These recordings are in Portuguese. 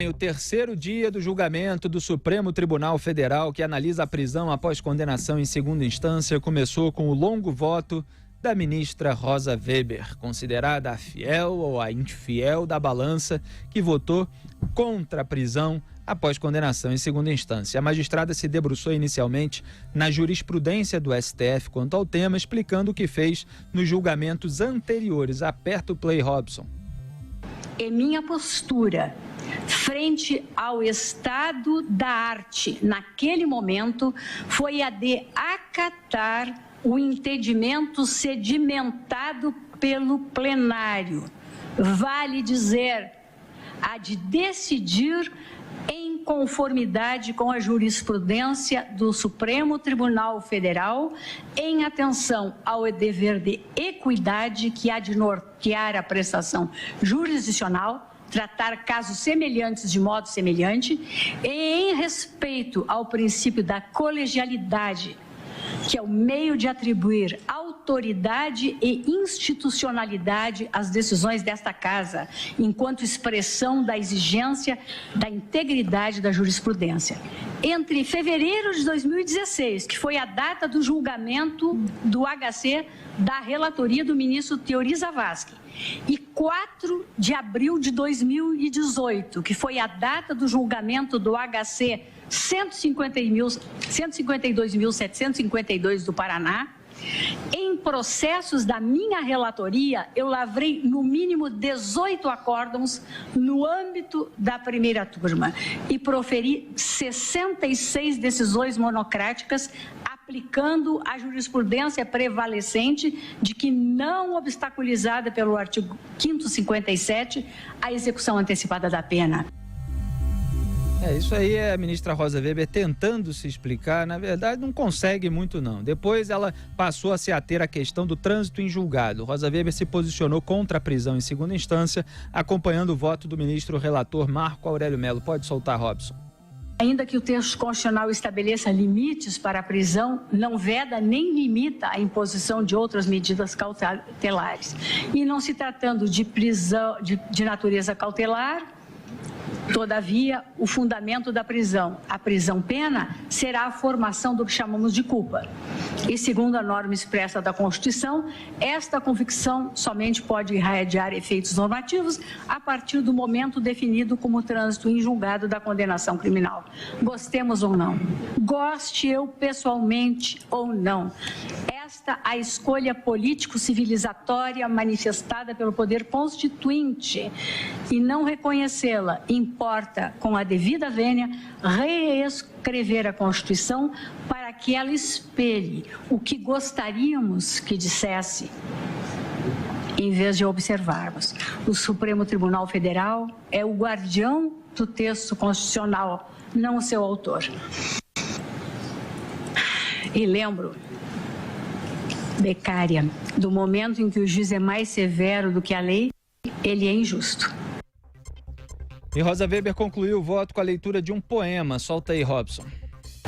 o terceiro dia do julgamento do Supremo Tribunal Federal, que analisa a prisão após condenação em segunda instância, começou com o longo voto da ministra Rosa Weber, considerada a fiel ou a infiel da balança, que votou contra a prisão após condenação em segunda instância. A magistrada se debruçou inicialmente na jurisprudência do STF quanto ao tema, explicando o que fez nos julgamentos anteriores. Aperta o play, Robson. E minha postura frente ao estado da arte naquele momento foi a de acatar o entendimento sedimentado pelo plenário. Vale dizer, a de decidir em conformidade com a jurisprudência do Supremo Tribunal Federal, em atenção ao dever de equidade que há de nortear a prestação jurisdicional, tratar casos semelhantes de modo semelhante, e em respeito ao princípio da colegialidade, que é o meio de atribuir autoridade e institucionalidade às decisões desta Casa, enquanto expressão da exigência da integridade da jurisprudência. Entre fevereiro de 2016, que foi a data do julgamento do HC da relatoria do ministro Teori Zavascki, e 4 de abril de 2018, que foi a data do julgamento do HC 152.752 do Paraná, em processos da minha relatoria, eu lavrei no mínimo 18 acórdãos no âmbito da primeira turma e proferi 66 decisões monocráticas, aplicando a jurisprudência prevalecente de que não obstaculizada pelo artigo 557 a execução antecipada da pena. Isso aí é a ministra Rosa Weber tentando se explicar. Na verdade, não consegue muito, não. Depois ela passou a se ater à questão do trânsito em julgado. Rosa Weber se posicionou contra a prisão em segunda instância, acompanhando o voto do ministro relator Marco Aurélio Mello. Pode soltar, Robson. Ainda que o texto constitucional estabeleça limites para a prisão, não veda nem limita a imposição de outras medidas cautelares. E não se tratando de prisão de natureza cautelar, todavia, o fundamento da prisão, a prisão-pena, será a formação do que chamamos de culpa. E segundo a norma expressa da Constituição, esta convicção somente pode irradiar efeitos normativos a partir do momento definido como trânsito em julgado da condenação criminal. Gostemos ou não, goste eu pessoalmente ou não, esta a escolha político-civilizatória manifestada pelo poder constituinte, e não reconhecê-la importa, com a devida vênia, reescrever a Constituição para que ela espelhe o que gostaríamos que dissesse, em vez de observarmos. O Supremo Tribunal Federal é o guardião do texto constitucional, não o seu autor. E lembro, becária, do momento em que o juiz é mais severo do que a lei, ele é injusto. E Rosa Weber concluiu o voto com a leitura de um poema. Solta aí, Robson.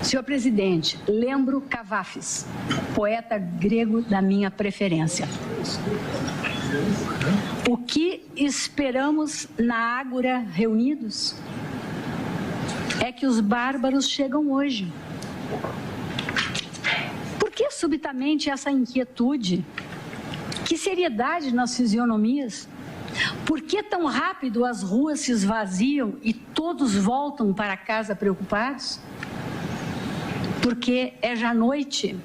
Senhor presidente, lembro Cavafis, poeta grego da minha preferência. O que esperamos na Ágora reunidos é que os bárbaros chegam hoje. Por que subitamente essa inquietude? Que seriedade nas fisionomias? Por que tão rápido as ruas se esvaziam e todos voltam para casa preocupados? Porque é já noite,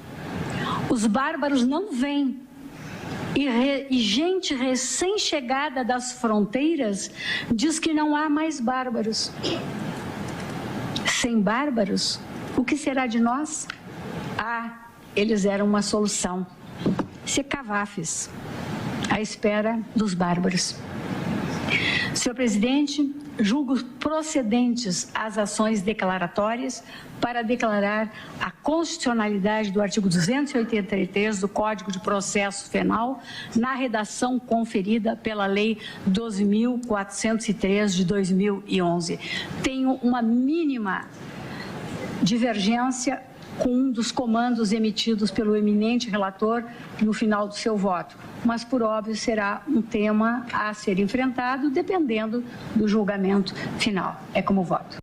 os bárbaros não vêm e gente recém-chegada das fronteiras diz que não há mais bárbaros. Sem bárbaros, o que será de nós? Eles eram uma solução. Se Cavafis, à espera dos bárbaros. Senhor presidente, julgo procedentes as ações declaratórias para declarar a constitucionalidade do artigo 283 do Código de Processo Penal na redação conferida pela Lei 12.403 de 2011. Tenho uma mínima divergência com um dos comandos emitidos pelo eminente relator no final do seu voto. mas por óbvio será um tema a ser enfrentado dependendo do julgamento final. É como voto.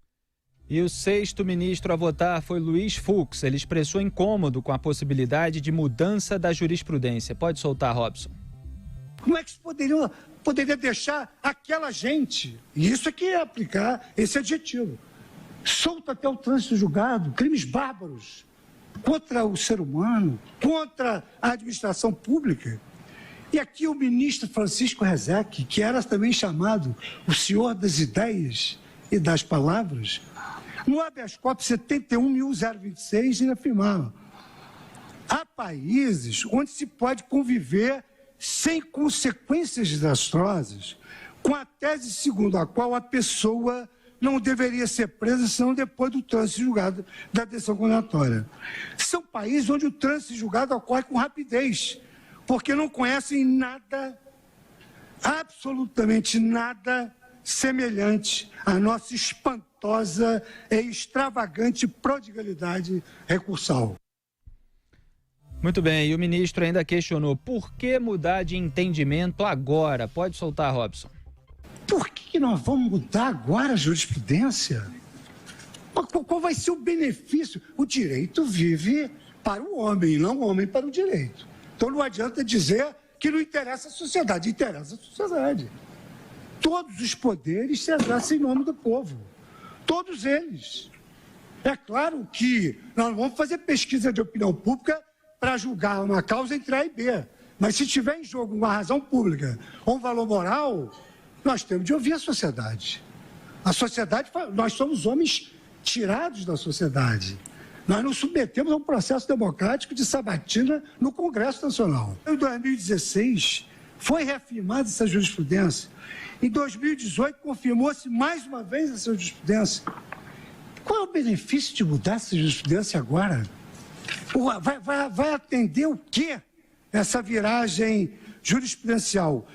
E o sexto ministro a votar foi Luiz Fux. Ele expressou incômodo com a possibilidade de mudança da jurisprudência. Pode soltar, Robson. Como é que se poderia deixar aquela gente, e isso aqui é aplicar esse adjetivo, solto até o trânsito julgado, crimes bárbaros contra o ser humano, contra a administração pública? E aqui o ministro Francisco Rezec, que era também chamado o senhor das ideias e das palavras, no habeas corpus 71.026, ele afirmava: há países onde se pode conviver sem consequências desastrosas, com a tese segundo a qual a pessoa não deveria ser presa senão depois do trânsito julgado da decisão condenatória. São países onde o trânsito julgado ocorre com rapidez, porque não conhecem nada, absolutamente nada, semelhante à nossa espantosa e extravagante prodigalidade recursal. Muito bem, e o ministro ainda questionou por que mudar de entendimento agora. Pode soltar, Robson. Por que nós vamos mudar agora a jurisprudência? Qual vai ser o benefício? O direito vive para o homem, não o homem para o direito. Então não adianta dizer que não interessa a sociedade, interessa a sociedade. Todos os poderes se exercem em nome do povo, todos eles. É claro que nós não vamos fazer pesquisa de opinião pública para julgar uma causa entre A e B, mas se tiver em jogo uma razão pública ou um valor moral, nós temos de ouvir a sociedade. A sociedade, nós somos homens tirados da sociedade. Nós nos submetemos a um processo democrático de sabatina no Congresso Nacional. Em 2016, foi reafirmada essa jurisprudência. Em 2018, confirmou-se mais uma vez essa jurisprudência. Qual é o benefício de mudar essa jurisprudência agora? Vai atender o quê essa viragem jurisprudencial?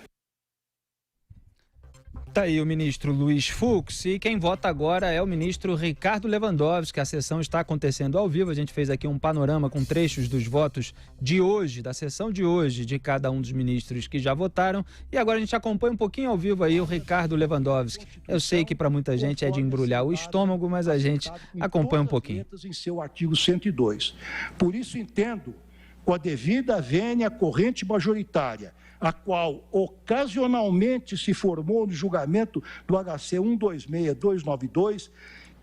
Está aí o ministro Luiz Fux, e quem vota agora é o ministro Ricardo Lewandowski. A sessão está acontecendo ao vivo, a gente fez aqui um panorama com trechos dos votos de hoje, da sessão de hoje, de cada um dos ministros que já votaram, e agora a gente acompanha um pouquinho ao vivo aí o Ricardo Lewandowski. Eu sei que para muita gente é de embrulhar o estômago, mas a gente acompanha um pouquinho. Em seu artigo 102. Por isso entendo, com a devida vênia corrente majoritária, a qual ocasionalmente se formou no julgamento do HC 126292,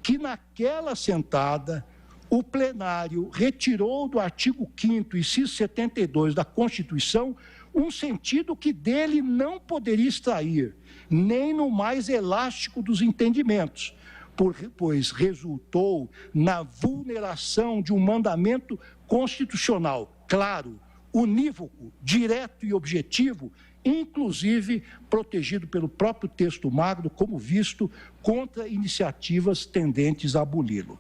que naquela sentada o plenário retirou do artigo 5º, inciso 72 da Constituição, um sentido que dele não poderia extrair, nem no mais elástico dos entendimentos, pois resultou na vulneração de um mandamento constitucional claro, unívoco, direto e objetivo, inclusive protegido pelo próprio texto magno, como visto, contra iniciativas tendentes a aboli-lo.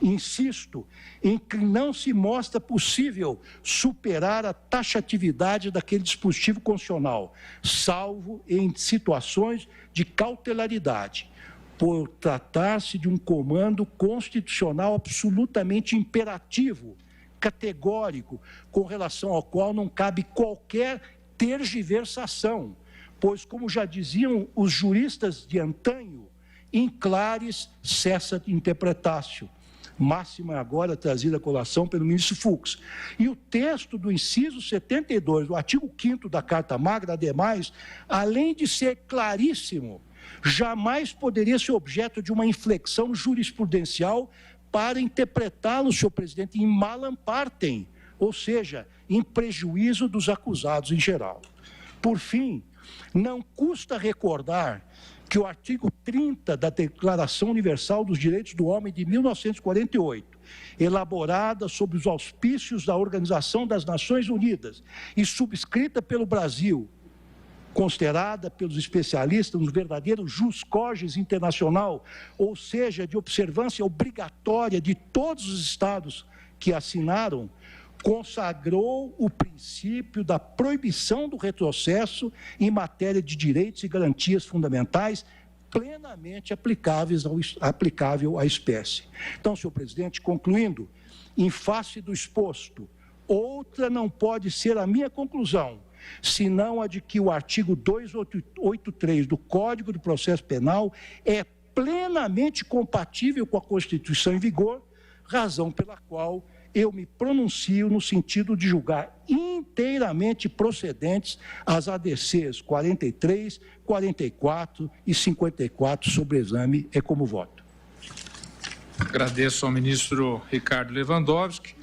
Insisto em que não se mostra possível superar a taxatividade daquele dispositivo constitucional, salvo em situações de cautelaridade, por tratar-se de um comando constitucional absolutamente imperativo, categórico, com relação ao qual não cabe qualquer tergiversação, pois, como já diziam os juristas de antanho, in claris cessat interpretatio, máxima agora trazida à colação pelo ministro Fux. E o texto do inciso 72, do artigo 5º da Carta Magna, ademais, além de ser claríssimo, jamais poderia ser objeto de uma inflexão jurisprudencial para interpretá-lo, senhor presidente, em malam partem, ou seja, em prejuízo dos acusados em geral. Por fim, não custa recordar que o artigo 30 da Declaração Universal dos Direitos do Homem de 1948, elaborada sob os auspícios da Organização das Nações Unidas e subscrita pelo Brasil, considerada pelos especialistas um verdadeiro jus cogens internacional, ou seja, de observância obrigatória de todos os estados que assinaram, consagrou o princípio da proibição do retrocesso em matéria de direitos e garantias fundamentais plenamente aplicável à espécie. Então, senhor presidente, concluindo, em face do exposto, outra não pode ser a minha conclusão, senão a de que o artigo 283 do Código do Processo Penal é plenamente compatível com a Constituição em vigor, razão pela qual eu me pronuncio no sentido de julgar inteiramente procedentes as ADCs 43, 44 e 54 sobre exame e como voto. Agradeço ao ministro Ricardo Lewandowski.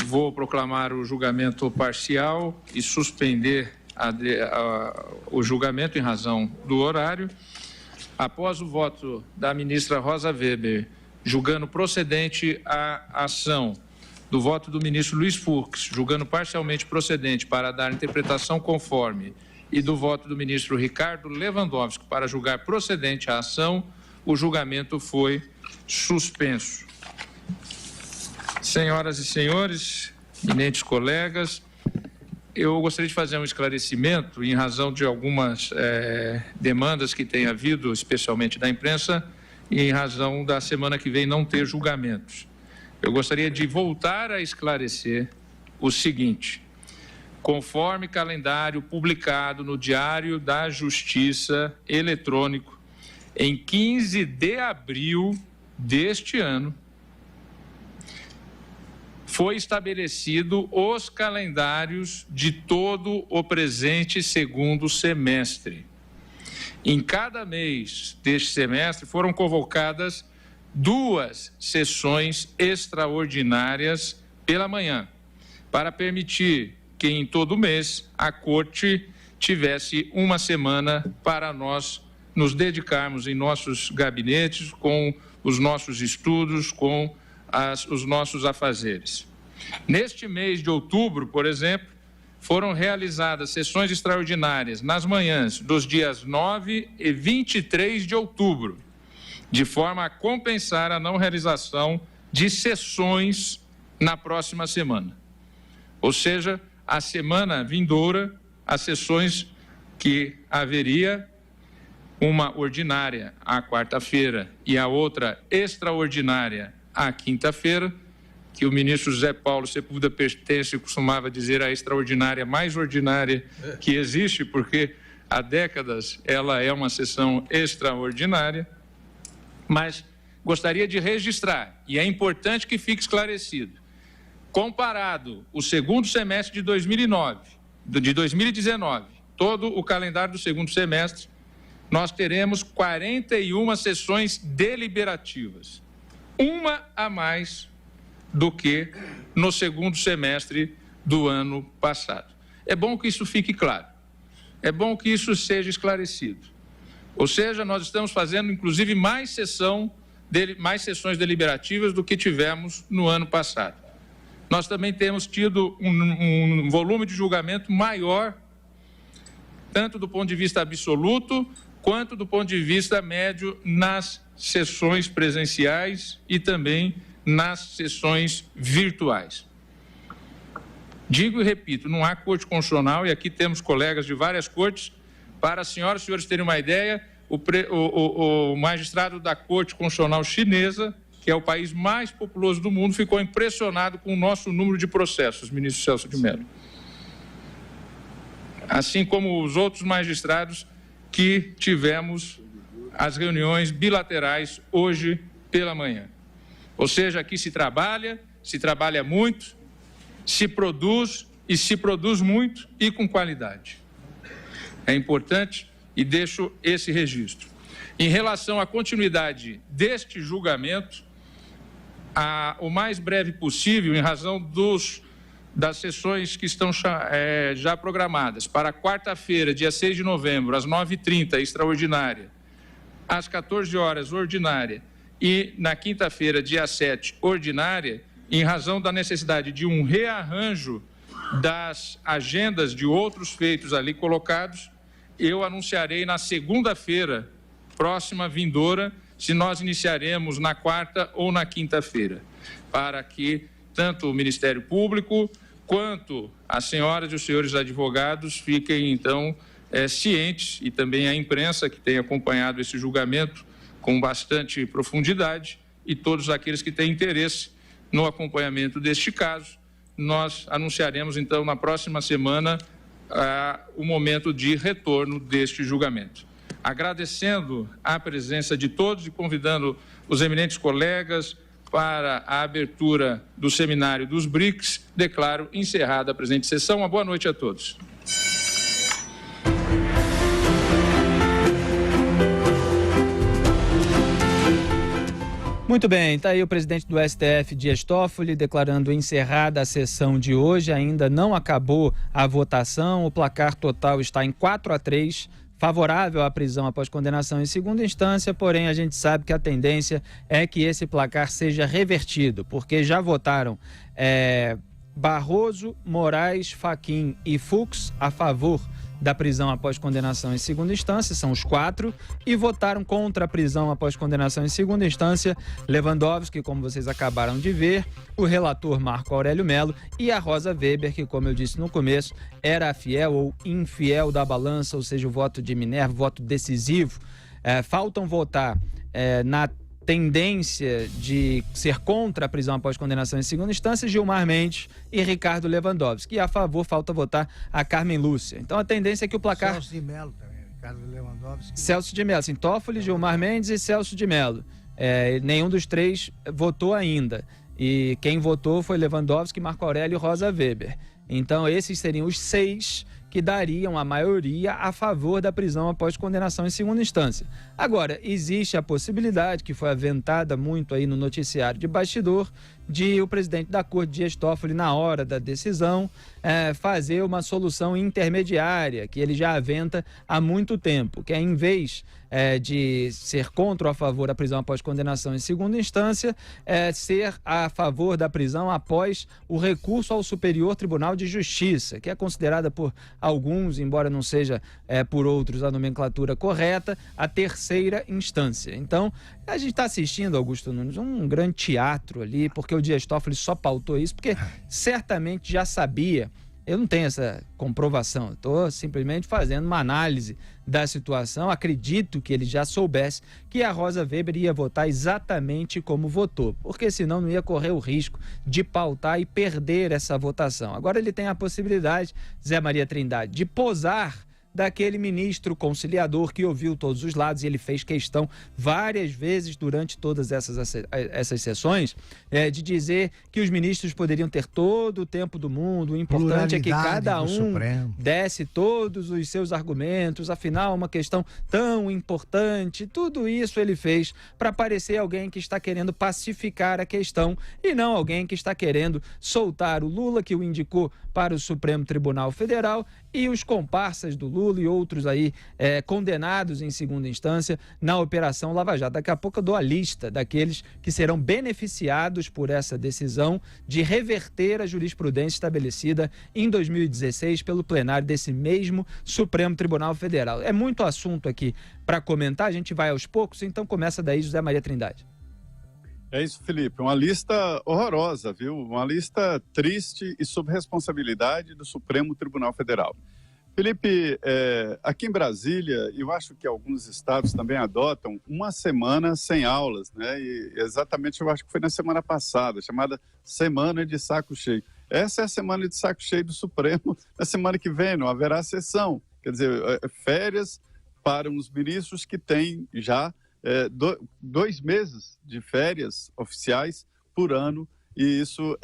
Vou proclamar o julgamento parcial e suspender o julgamento em razão do horário. Após o voto da ministra Rosa Weber, julgando procedente a ação do voto do ministro Luiz Fux, julgando parcialmente procedente para dar interpretação conforme, e do voto do ministro Ricardo Lewandowski para julgar procedente a ação, o julgamento foi suspenso. Senhoras e senhores, eminentes colegas, eu gostaria de fazer um esclarecimento em razão de algumas demandas que tem havido, especialmente da imprensa, e em razão da semana que vem não ter julgamentos. Eu gostaria de voltar a esclarecer o seguinte: conforme calendário publicado no Diário da Justiça eletrônico, em 15 de abril deste ano, foi estabelecido os calendários de todo o presente segundo semestre. Em cada mês deste semestre foram convocadas 2 sessões extraordinárias pela manhã, para permitir que em todo mês a Corte tivesse uma semana para nós nos dedicarmos em nossos gabinetes, com os nossos estudos, com os nossos afazeres. Neste mês de outubro, por exemplo, foram realizadas sessões extraordinárias nas manhãs dos dias 9 e 23 de outubro, de forma a compensar a não realização de sessões na próxima semana. Ou seja, a semana vindoura, as sessões que haveria, uma ordinária à quarta-feira e a outra extraordinária à quinta-feira, que o ministro José Paulo Sepúlveda pertence, costumava dizer a extraordinária mais ordinária que existe, porque há décadas ela é uma sessão extraordinária, mas gostaria de registrar, e é importante que fique esclarecido, comparado o segundo semestre de 2019, todo o calendário do segundo semestre, nós teremos 41 sessões deliberativas, uma a mais do que no segundo semestre do ano passado. É bom que isso fique claro, é bom que isso seja esclarecido. Ou seja, nós estamos fazendo, inclusive, mais sessões deliberativas do que tivemos no ano passado. Nós também temos tido um volume de julgamento maior, tanto do ponto de vista absoluto, quanto do ponto de vista médio nas sessões presenciais e também nas sessões virtuais. Digo e repito, não há corte constitucional, e aqui temos colegas de várias cortes. Para as senhoras e senhores terem uma ideia, o magistrado da Corte Constitucional Chinesa, que é o país mais populoso do mundo, ficou impressionado com o nosso número de processos, ministro Celso de Mello. Assim como os outros magistrados que tivemos as reuniões bilaterais hoje pela manhã. Ou seja, aqui se trabalha muito, se produz e se produz muito e com qualidade. É importante e deixo esse registro. Em relação à continuidade deste julgamento, o mais breve possível, em razão das sessões que estão já programadas para quarta-feira, dia 6 de novembro, às 9h30, extraordinária, às 14 horas, ordinária, e na quinta-feira, dia 7, ordinária, em razão da necessidade de um rearranjo das agendas de outros feitos ali colocados, eu anunciarei na segunda-feira, próxima vindoura, se nós iniciaremos na quarta ou na quinta-feira, para que tanto o Ministério Público quanto as senhoras e os senhores advogados fiquem, então, cientes, e também a imprensa que tem acompanhado esse julgamento com bastante profundidade, e todos aqueles que têm interesse no acompanhamento deste caso. Nós anunciaremos, então, na próxima semana, o momento de retorno deste julgamento. Agradecendo a presença de todos e convidando os eminentes colegas para a abertura do seminário dos BRICS, declaro encerrada a presente sessão. Uma boa noite a todos. Muito bem, está aí o presidente do STF, Dias Toffoli, declarando encerrada a sessão de hoje. Ainda não acabou a votação, o placar total está em 4-3, favorável à prisão após condenação em segunda instância, porém a gente sabe que a tendência é que esse placar seja revertido, porque já votaram Barroso, Moraes, Fachin e Fux a favor da prisão após condenação em segunda instância, são os 4, e votaram contra a prisão após condenação em segunda instância Lewandowski, como vocês acabaram de ver, o relator Marco Aurélio Mello e a Rosa Weber, que, como eu disse no começo, era a fiel ou infiel da balança, ou seja, o voto de Minerva, voto decisivo. Faltam votar na tendência de ser contra a prisão após condenação em segunda instância, Gilmar Mendes e Ricardo Lewandowski. E a favor falta votar a Carmen Lúcia. Então a tendência é que o placar... Celso de Mello também, Ricardo Lewandowski. Celso de Mello, assim, Toffoli, Gilmar Mendes e Celso de Mello. Nenhum dos três votou ainda. E quem votou foi Lewandowski, Marco Aurélio e Rosa Weber. Então esses seriam os 6 que dariam a maioria a favor da prisão após condenação em segunda instância. Agora, existe a possibilidade, que foi aventada muito aí no noticiário de bastidor, de o presidente da Corte, Dias Toffoli, na hora da decisão, fazer uma solução intermediária, que ele já aventa há muito tempo, que é, em vez de ser contra ou a favor da prisão após condenação em segunda instância, ser a favor da prisão após o recurso ao Superior Tribunal de Justiça, que é considerada por alguns, embora não seja por outros a nomenclatura correta, a terceira instância. Então, a gente está assistindo, Augusto Nunes, um grande teatro ali, porque o Dias Toffoli só pautou isso, porque certamente já sabia. Eu não tenho essa comprovação, estou simplesmente fazendo uma análise da situação. Acredito que ele já soubesse que a Rosa Weber ia votar exatamente como votou, porque senão não ia correr o risco de pautar e perder essa votação. Agora ele tem a possibilidade, Zé Maria Trindade, de posar daquele ministro conciliador que ouviu todos os lados, e ele fez questão várias vezes durante todas essas sessões de dizer que os ministros poderiam ter todo o tempo do mundo, o importante é que cada um desse todos os seus argumentos, afinal uma questão tão importante. Tudo isso ele fez para parecer alguém que está querendo pacificar a questão e não alguém que está querendo soltar o Lula, que o indicou para o Supremo Tribunal Federal, e os comparsas do Lula e outros aí condenados em segunda instância na Operação Lava Jato. Daqui a pouco eu dou a lista daqueles que serão beneficiados por essa decisão de reverter a jurisprudência estabelecida em 2016 pelo plenário desse mesmo Supremo Tribunal Federal. É muito assunto aqui para comentar, a gente vai aos poucos, então começa daí, José Maria Trindade. É isso, Felipe. Uma lista horrorosa, viu? Uma lista triste e sob responsabilidade do Supremo Tribunal Federal. Felipe, aqui em Brasília, eu acho que alguns estados também adotam uma semana sem aulas, né? E exatamente, eu acho que foi na semana passada, chamada Semana de Saco Cheio. Essa é a semana de saco cheio do Supremo. Na semana que vem não haverá sessão. Quer dizer, férias para os ministros que têm já 2 meses de férias oficiais por ano, e isso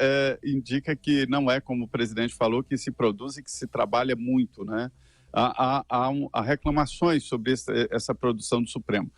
indica que não é como o presidente falou, que se produz e que se trabalha muito, né? Há reclamações sobre essa produção do Supremo.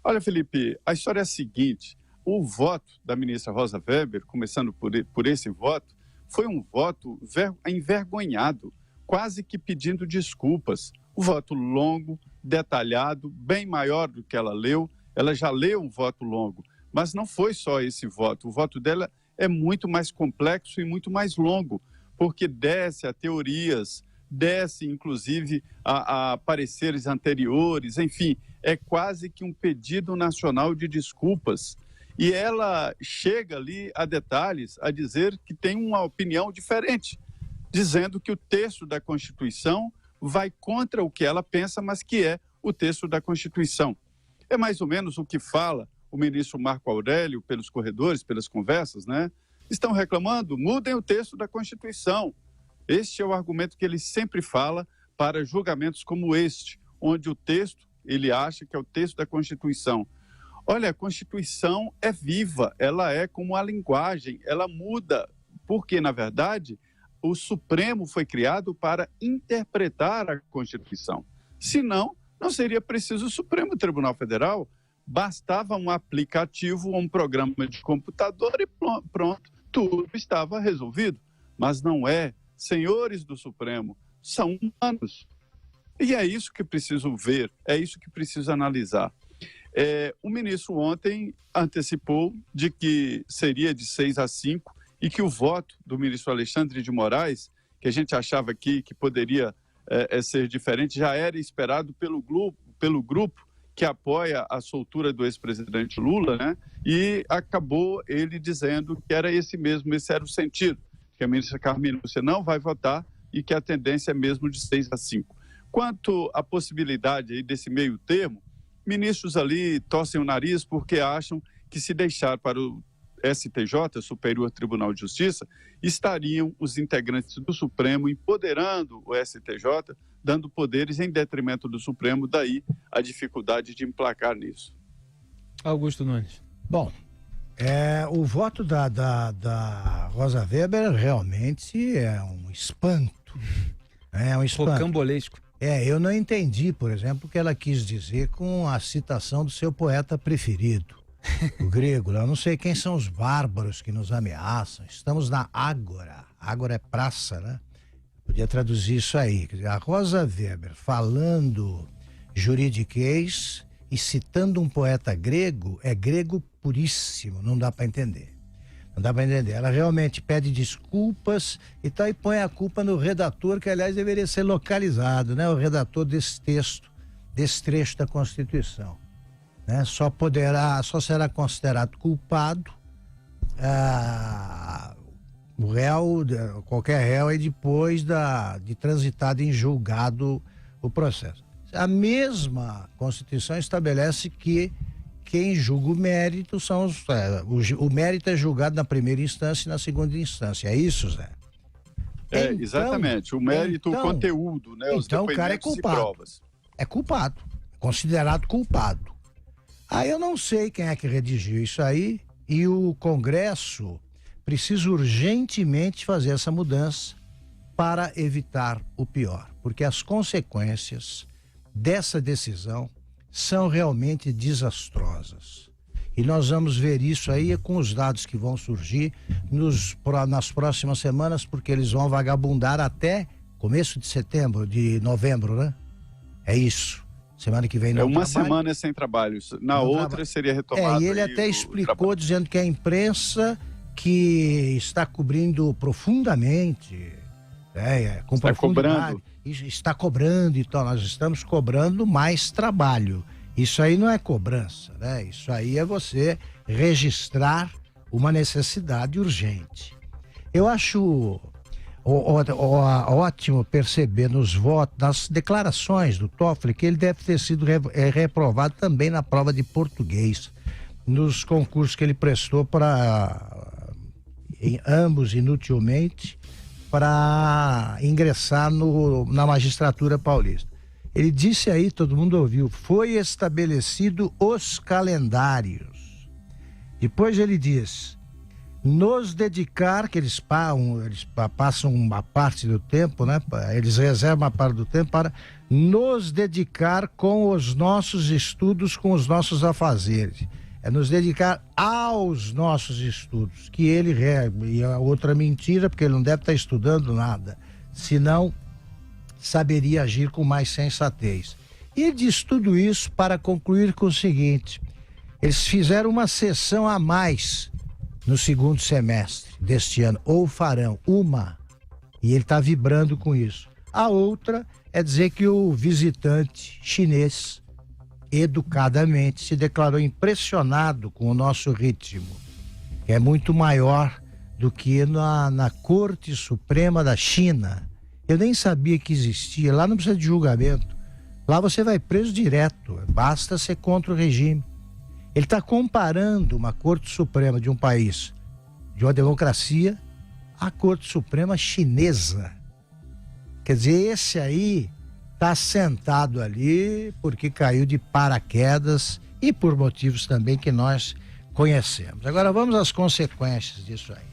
Olha, Felipe, a história é a seguinte: o voto da ministra Rosa Weber, começando por esse voto, foi um voto envergonhado, quase que pedindo desculpas. Um voto longo, detalhado, bem maior do que ela leu. Ela já leu um voto longo, mas não foi só esse voto. O voto dela é muito mais complexo e muito mais longo, porque desce a teorias, desce inclusive a pareceres anteriores, enfim, é quase que um pedido nacional de desculpas. E ela chega ali a detalhes, a dizer que tem uma opinião diferente, dizendo que o texto da Constituição vai contra o que ela pensa, mas que é o texto da Constituição. É mais ou menos o que fala o ministro Marco Aurélio pelos corredores, pelas conversas, né? Estão reclamando, mudem o texto da Constituição. Este é o argumento que ele sempre fala para julgamentos como este, onde o texto, ele acha que é o texto da Constituição. Olha, a Constituição é viva, ela é como a linguagem, ela muda, porque, na verdade, o Supremo foi criado para interpretar a Constituição. Senão, não seria preciso o Supremo Tribunal Federal, bastava um aplicativo ou um programa de computador e pronto, tudo estava resolvido. Mas não é. Senhores do Supremo, são humanos. E é isso que preciso ver, é isso que preciso analisar. O ministro ontem antecipou de que seria de 6-5 e que o voto do ministro Alexandre de Moraes, que a gente achava aqui que poderia ser diferente, já era esperado pelo grupo que apoia a soltura do ex-presidente Lula, né? E acabou ele dizendo que era esse era o sentido, que a ministra Carmen Lúcia não vai votar e que a tendência é mesmo de 6-5. Quanto à possibilidade aí desse meio termo, ministros ali torcem o nariz porque acham que se deixar para o STJ, Superior Tribunal de Justiça, estariam os integrantes do Supremo empoderando o STJ, dando poderes em detrimento do Supremo, daí a dificuldade de emplacar nisso. Augusto Nunes. Bom, o voto da Rosa Weber realmente é um espanto. É um espanto. Rocambolesco. Eu não entendi, por exemplo, o que ela quis dizer com a citação do seu poeta preferido, o grego. Eu não sei quem são os bárbaros que nos ameaçam. Estamos na Ágora. Ágora é praça, né? Podia traduzir isso aí. Quer dizer, a Rosa Weber falando juridiquês e citando um poeta grego, é grego puríssimo, não dá para entender. Não dá para entender. Ela realmente pede desculpas e tal, e põe a culpa no redator, que aliás deveria ser localizado, né? O redator desse texto, desse trecho da Constituição, né? Só será considerado culpado o réu, qualquer réu, é depois de transitado em julgado o processo. A mesma Constituição estabelece que quem julga o mérito o mérito é julgado na primeira instância e na segunda instância. É isso, Zé? Exatamente. O mérito, o conteúdo, né? Os então o cara é culpado. Provas. É culpado. Considerado culpado. Aí eu não sei quem é que redigiu isso aí, e o Congresso precisa urgentemente fazer essa mudança para evitar o pior, porque as consequências dessa decisão são realmente desastrosas. E nós vamos ver isso aí com os dados que vão surgir nas próximas semanas, porque eles vão vagabundar até começo de novembro, né? É isso. Semana que vem não uma semana sem trabalho. Na outra seria retomado. E ele até explicou, dizendo que a imprensa que está cobrindo profundamente, com profundidade, está cobrando e tal. Nós estamos cobrando mais trabalho. Isso aí não é cobrança, né? Isso aí é você registrar uma necessidade urgente. Eu acho ótimo perceber nos votos, nas declarações do Toffoli, que ele deve ter sido reprovado também na prova de português, nos concursos que ele prestou em ambos inutilmente, para ingressar na magistratura paulista. Ele disse aí, todo mundo ouviu, foi estabelecido os calendários. Depois ele diz, nos dedicar, que eles passam uma parte do tempo, né? Eles reservam uma parte do tempo para nos dedicar com os nossos estudos, com os nossos afazeres. É nos dedicar aos nossos estudos, que ele, e a outra mentira, porque ele não deve estar estudando nada, senão saberia agir com mais sensatez. E ele diz tudo isso para concluir com o seguinte, eles fizeram uma sessão a mais no segundo semestre deste ano, ou farão uma, e ele está vibrando com isso. A outra é dizer que o visitante chinês educadamente se declarou impressionado com o nosso ritmo, que é muito maior do que na Corte Suprema da China. Eu nem sabia que existia, lá não precisa de julgamento, lá você vai preso direto, basta ser contra o regime. Ele está comparando uma Corte Suprema de um país, de uma democracia, à Corte Suprema chinesa. Quer dizer, esse aí está sentado ali porque caiu de paraquedas e por motivos também que nós conhecemos. Agora vamos às consequências disso aí.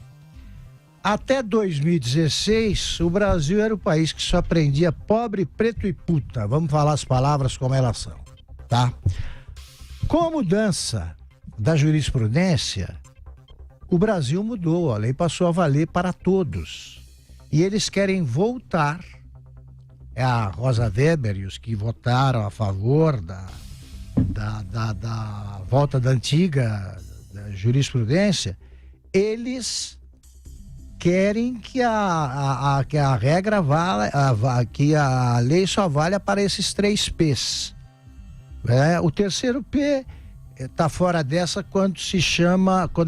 Até 2016, o Brasil era o país que só prendia pobre, preto e puta. Vamos falar as palavras como elas são, tá? Com a mudança da jurisprudência, o Brasil mudou, a lei passou a valer para todos. E eles querem voltar. É a Rosa Weber e os que votaram a favor da volta da antiga jurisprudência, eles querem que a regra valha, que a lei só valha para esses 3 P's. O terceiro P está fora dessa quando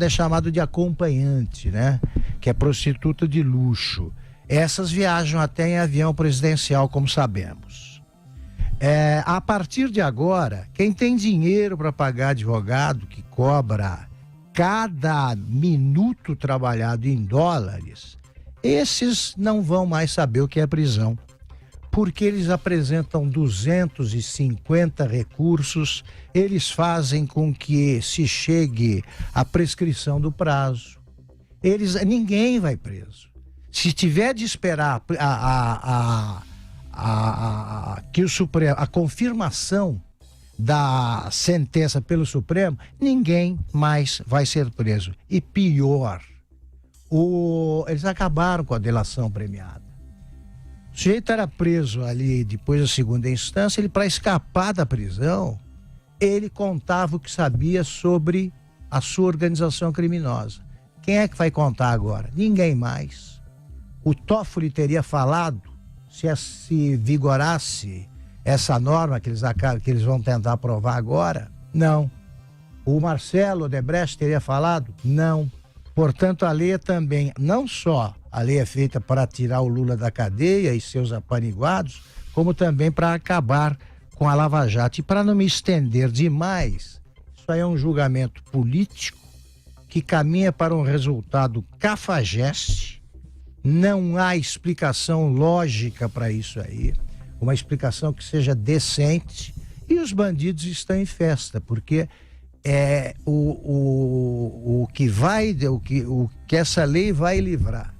é chamado de acompanhante, né? Que é prostituta de luxo. Essas viajam até em avião presidencial, como sabemos. A partir de agora, quem tem dinheiro para pagar advogado que cobra cada minuto trabalhado em dólares, esses não vão mais saber o que é prisão, porque eles apresentam 250 recursos, eles fazem com que se chegue à prescrição do prazo. Ninguém vai preso. Se tiver de esperar que o Supremo, a confirmação da sentença pelo Supremo, ninguém mais vai ser preso. E pior, eles acabaram com a delação premiada. O sujeito era preso ali depois da segunda instância, para escapar da prisão, ele contava o que sabia sobre a sua organização criminosa. Quem é que vai contar agora? Ninguém mais. O Toffoli teria falado, se vigorasse essa norma que eles vão tentar aprovar agora? Não. O Marcelo Odebrecht teria falado? Não. Portanto, a lei também, não só a lei é feita para tirar o Lula da cadeia e seus apaniguados, como também para acabar com a Lava Jato. E para não me estender demais, isso aí é um julgamento político que caminha para um resultado cafajeste. Não há explicação lógica para isso aí. Uma explicação que seja decente, e os bandidos estão em festa, porque o que essa lei vai livrar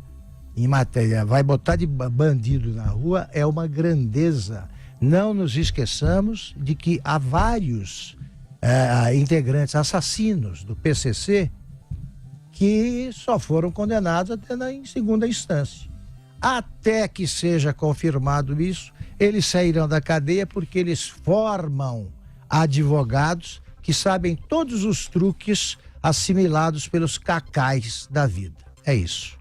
em matéria, vai botar de bandido na rua, é uma grandeza. Não nos esqueçamos de que há vários integrantes, assassinos do PCC, que só foram condenados até em segunda instância. Até que seja confirmado isso, eles sairão da cadeia porque eles formam advogados que sabem todos os truques assimilados pelos cacais da vida. É isso.